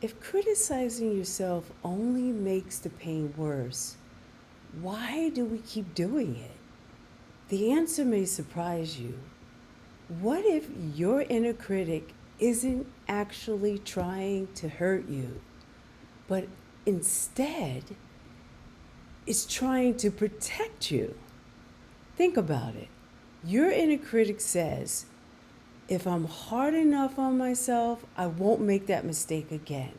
If criticizing yourself only makes the pain worse, why do we keep doing it? The answer may surprise you. What if your inner critic isn't actually trying to hurt you, but instead is trying to protect you? Think about it. Your inner critic says, if I'm hard enough on myself, I won't make that mistake again.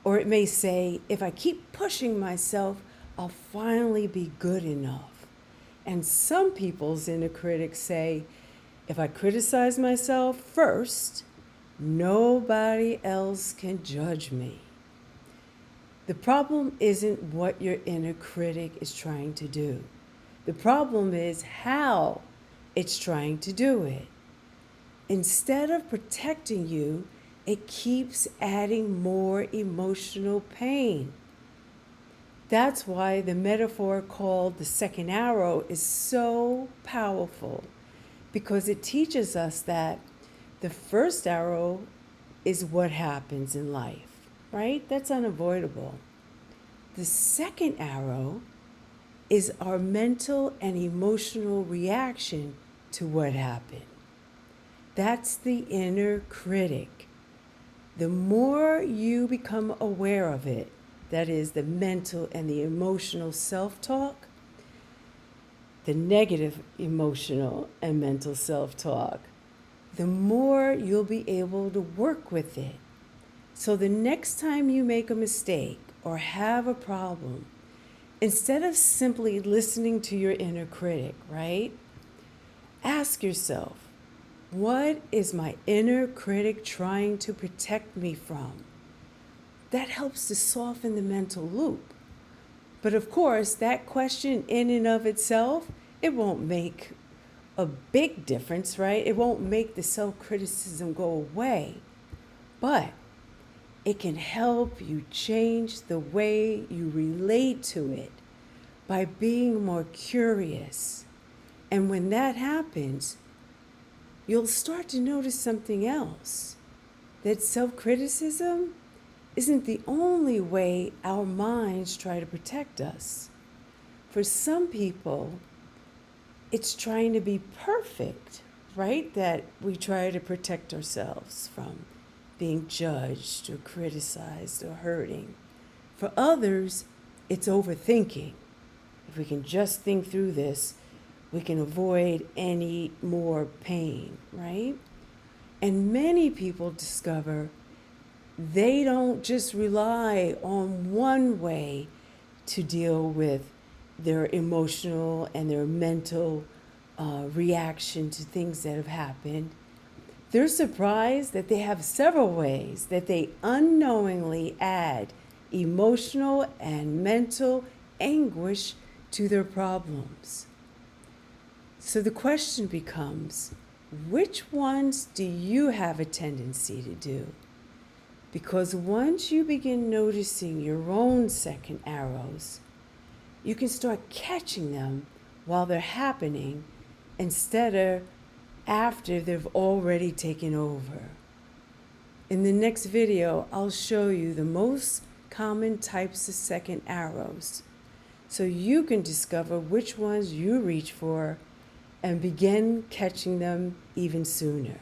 Or it may say, if I keep pushing myself, I'll finally be good enough. And some people's inner critics say, if I criticize myself first, nobody else can judge me. The problem isn't what your inner critic is trying to do. The problem is how it's trying to do it. Instead of protecting you, it keeps adding more emotional pain. That's why the metaphor called the second arrow is so powerful, because it teaches us that the first arrow is what happens in life, right? That's unavoidable. The second arrow is our mental and emotional reaction to what happened. That's the inner critic. The more you become aware of it, that is the mental and the emotional self-talk, the negative emotional and mental self-talk, the more you'll be able to work with it. So the next time you make a mistake or have a problem, instead of simply listening to your inner critic, right? Ask yourself, what is my inner critic trying to protect me from? That helps to soften the mental loop. But of course, that question in and of itself, it won't make a big difference, right? It won't make the self-criticism go away. But it can help you change the way you relate to it by being more curious. And when that happens, you'll start to notice something else, that self-criticism isn't the only way our minds try to protect us. For some people, it's trying to be perfect, right? That we try to protect ourselves from being judged or criticized or hurting. For others, it's overthinking. If we can just think through this, we can avoid any more pain, right? And many people discover they don't just rely on one way to deal with their emotional and their mental reaction to things that have happened. They're surprised that they have several ways that they unknowingly add emotional and mental anguish to their problems. So the question becomes, which ones do you have a tendency to do? Because once you begin noticing your own second arrows, you can start catching them while they're happening instead of after they've already taken over. In the next video, I'll show you the most common types of second arrows so you can discover which ones you reach for and begin catching them even sooner.